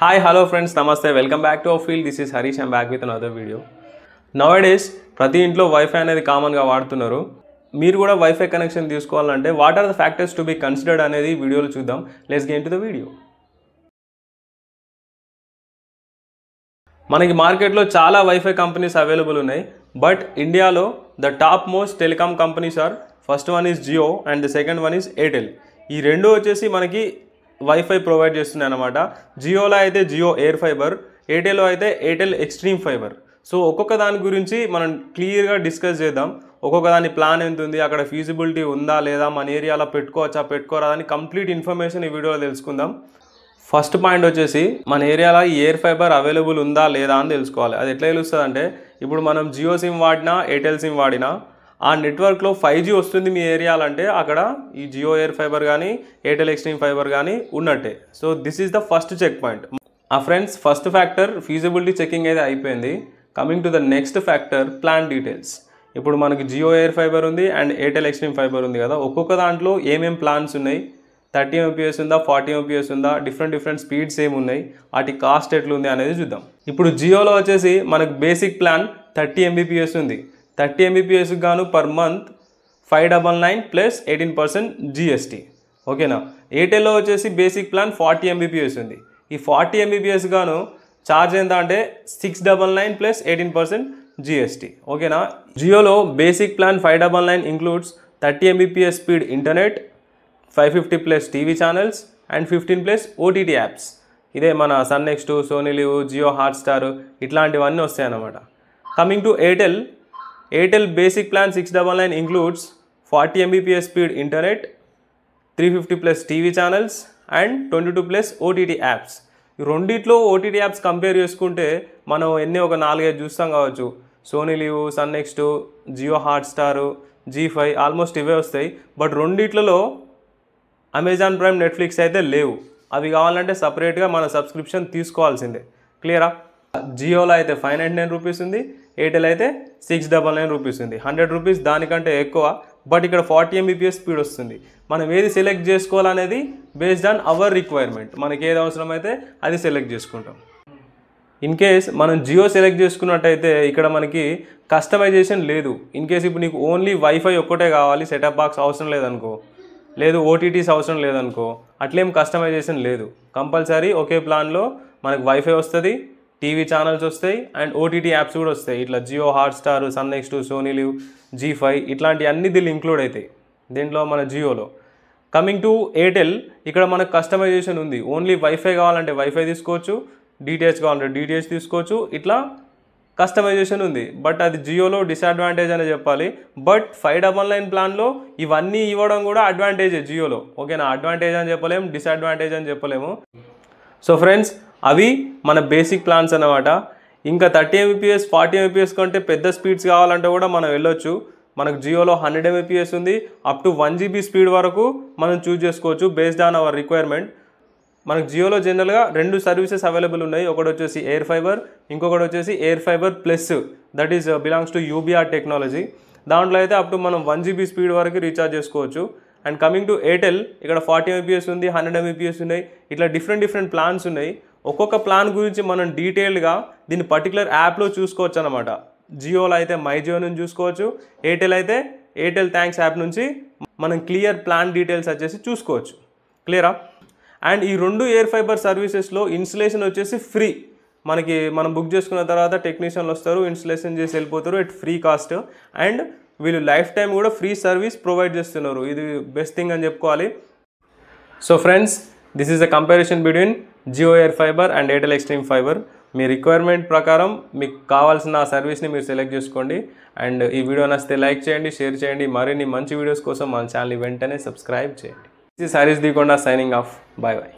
Hi, hello friends, namaste. Welcome back to our field. This is Harish. I'm back with another video. Nowadays, ప్రతి ఇంట్లో wifi అనేది కామన్గా వాడుతున్నారు. మీరు కూడా వైఫై కనెక్షన్ తీసుకోవాలంటే what are the factors to be considered అనేది వీడియోలో చూద్దాం. Let's get into the video. మనకి మార్కెట్లో చాలా వైఫై కంపెనీస్ అవైలబుల్ ఉన్నాయి. బట్ ఇండియాలో the top most telecom companies are first one is Jio and the second one is Airtel. ఈ రెండు వచ్చేసి మనకి వైఫై ప్రొవైడ్ చేస్తున్నాయి అన్నమాట. జియోలో అయితే జియో ఎయిర్ ఫైబర్, ఎయిర్టెల్లో అయితే ఎయిర్టెల్ ఎక్స్ట్రీమ్ ఫైబర్. సో ఒక్కొక్క దాని గురించి మనం క్లియర్గా డిస్కస్ చేద్దాం. ఒక్కొక్క దాని ప్లాన్ ఎంత ఉంది, అక్కడ ఫీజిబిలిటీ ఉందా లేదా, మన ఏరియాలో పెట్టుకోవచ్చా పెట్టుకోరా అని కంప్లీట్ ఇన్ఫర్మేషన్ ఈ వీడియోలో తెలుసుకుందాం. ఫస్ట్ పాయింట్ వచ్చేసి మన ఏరియాలో ఈ ఎయిర్ ఫైబర్ అవైలబుల్ ఉందా లేదా అని తెలుసుకోవాలి. అది ఎట్లా తెలుస్తుంది అంటే, ఇప్పుడు మనం జియో సిమ్ వాడినా ఎయిర్టెల్ సిమ్ వాడినా ఆ నెట్వర్క్లో 5G వస్తుంది మీ ఏరియాలో అంటే అక్కడ ఈ జియో ఎయిర్ ఫైబర్ కానీ ఎయిర్టెల్ ఎక్స్ట్రీమ్ ఫైబర్ కానీ ఉన్నట్టే. So this is the first check point. Friends, first factor feasibility checking అయితే అయిపోయింది. Coming to the next factor, plan details. ఇప్పుడు మనకి జియో ఎయిర్ ఫైబర్ ఉంది అండ్ ఎయిర్టెల్ ఎక్స్ట్రీమ్ ఫైబర్ ఉంది కదా, ఒక్కొక్క దాంట్లో ఏమేమి ప్లాన్స్ ఉన్నాయి, 30 Mbps ఉందా, 40 Mbps ఉందా, డిఫరెంట్ స్పీడ్స్ ఏమి ఉన్నాయి, వాటి కాస్ట్ ఎట్లుంది అనేది చూద్దాం. ఇప్పుడు జియోలో వచ్చేసి మనకు బేసిక్ ప్లాన్ 30 Mbps ఉంది. 30 Mbps గాను పర్ మంత్ 599 ప్లస్ 18% GST. ఓకేనా. ఎయిర్టెల్లో వచ్చేసి బేసిక్ ప్లాన్ 40 Mbps ఉంది. ఈ 40 Mbps గాను ఛార్జ్ ఎంత అంటే 699 ప్లస్ 18% GST. ఓకేనా. జియోలో basic plan 599 includes 30 Mbps speed internet, 550 plus TV channels and 15 plus OTT apps. ఇదే మన Sun next, Sony Liv, Jio Hotstar ఇట్లాంటివన్నీ వస్తాయి అన్నమాట. Coming to Airtel, Airtel basic plan 699 includes 40 Mbps speed internet, 350 plus TV channels and 22 plus OTT apps. ఈ రెండిట్లో OTT apps compare చేసుకుంటే మనం ఒక 4-5 చూస్తాం కావచ్చు. Sony Liv, Sun Next, Jio Hotstar, G5 almost ఇవే వస్తాయి. బట్ రెండిట్లలో అమెజాన్ ప్రైమ్, నెట్ఫ్లిక్స్ అయితే లేవు. అవి కావాలంటే సపరేట్గా మన సబ్స్క్రిప్షన్ తీసుకోవాల్సిందే. క్లియరా. జియోలో అయితే 599 రూపీస్ ఉంది, ఎయిర్టెల్ అయితే 699 రూపీస్ ఉంది. 100 రూపీస్ దానికంటే ఎక్కువ. బట్ ఇక్కడ 40 Mbps స్పీడ్ వస్తుంది. మనం ఏది సెలెక్ట్ చేసుకోవాలనేది బేస్డ్ ఆన్ అవర్ రిక్వైర్మెంట్. మనకి ఏది అవసరమైతే అది సెలెక్ట్ చేసుకుంటాం. ఇన్ కేస్ మనం జియో సెలెక్ట్ చేసుకున్నట్టయితే ఇక్కడ మనకి కస్టమైజేషన్ లేదు. ఇన్ కేస్ ఇప్పుడు నీకు ఓన్లీ వైఫై ఒక్కటే కావాలి, సెటప్ బాక్స్ అవసరం లేదనుకో, లేదు OTTs అవసరం లేదనుకో, అట్లేం కస్టమైజేషన్ లేదు. కంపల్సరీ ఒకే ప్లాన్లో మనకు వైఫై వస్తుంది, టీవీ ఛానల్స్ వస్తాయి అండ్ OTT యాప్స్ కూడా వస్తాయి. ఇట్లా Jio Hotstar, Sun next, Sony Liv, G5 ఇట్లాంటి అన్ని దీళ్ళు ఇంక్లూడ్ అవుతాయి దీంట్లో మన జియోలో. కమింగ్ టు ఎయిర్టెల్, ఇక్కడ మనకు కస్టమైజేషన్ ఉంది. ఓన్లీ వైఫై కావాలంటే వైఫై తీసుకోవచ్చు, DTH కావాలంటే DTH తీసుకోవచ్చు, ఇట్లా కస్టమైజేషన్ ఉంది. బట్ అది జియోలో డిసడ్వాంటేజ్ అనే చెప్పాలి. బట్ 599 ప్లాన్లో ఇవన్నీ ఇవ్వడం కూడా అడ్వాంటేజే జియోలో. ఓకేనా. అడ్వాంటేజ్ అని చెప్పలేము, డిసడ్వాంటేజ్ అని చెప్పలేము. సో ఫ్రెండ్స్, అవి మన బేసిక్ ప్లాన్స్ అన్నమాట. ఇంకా 30 Mbps 40 Mbps కంటే పెద్ద స్పీడ్స్ కావాలంటే కూడా మనం వెళ్ళొచ్చు. మనకు జియోలో 100 Mbps ఉంది, అప్ టు 1 GB స్పీడ్ వరకు మనం చూస్ చేసుకోవచ్చు బేస్డ్ ఆన్ అవర్ రిక్వైర్మెంట్. మనకు జియోలో జనరల్గా 2 సర్వీసెస్ అవైలబుల్ ఉన్నాయి. ఒకటి వచ్చేసి ఎయిర్ ఫైబర్, ఇంకొకటి వచ్చేసి air fibre plus, that is belongs to UBR technology. దాంట్లో అయితే అప్ టు మనం 1 GB స్పీడ్ వరకు రీఛార్జ్ చేసుకోవచ్చు. అండ్ కమింగ్ టు ఎయిర్టెల్, ఇక్కడ 40 Mbps ఉంది, 100 Mbps ఉన్నాయి, ఇట్లా డిఫరెంట్ ప్లాన్స్ ఉన్నాయి. ఒక్కొక్క ప్లాన్ గురించి మనం డీటెయిల్డ్గా దీన్ని పర్టికులర్ యాప్లో చూసుకోవచ్చు అనమాట. జియోలో అయితే మై జియో నుంచి చూసుకోవచ్చు, ఎయిర్టెల్ అయితే ఎయిర్టెల్ థ్యాంక్స్ యాప్ నుంచి మనం క్లియర్ ప్లాన్ డీటెయిల్స్ వచ్చేసి చూసుకోవచ్చు. క్లియరా. అండ్ ఈ 2 ఎయిర్ ఫైబర్ సర్వీసెస్లో ఇన్స్టలేషన్ వచ్చేసి ఫ్రీ. మనం బుక్ చేసుకున్న తర్వాత టెక్నీషియన్లు వస్తారు, ఇన్స్టలేషన్ చేసి వెళ్ళిపోతారు ఎట్ ఫ్రీ కాస్ట్. అండ్ వీళ్ళు లైఫ్ టైం కూడా ఫ్రీ సర్వీస్ ప్రొవైడ్ చేస్తున్నారు. ఇది బెస్ట్ థింగ్ అని చెప్పుకోవాలి. So friends, this is the comparison between Jio air fiber and Airtel extreme fiber. మీ రిక్వైర్మెంట్ ప్రకారం మీకు కావాల్సిన ఆ సర్వీస్ని మీరు సెలెక్ట్ చేసుకోండి. అండ్ ఈ వీడియో నచ్చితే లైక్ చేయండి, షేర్ చేయండి. మరిన్ని మంచి వీడియోస్ కోసం మన ఛానల్ని వెంటనే సబ్స్క్రైబ్ చేయండి. This is Harish Deekonda signing off. Bye bye.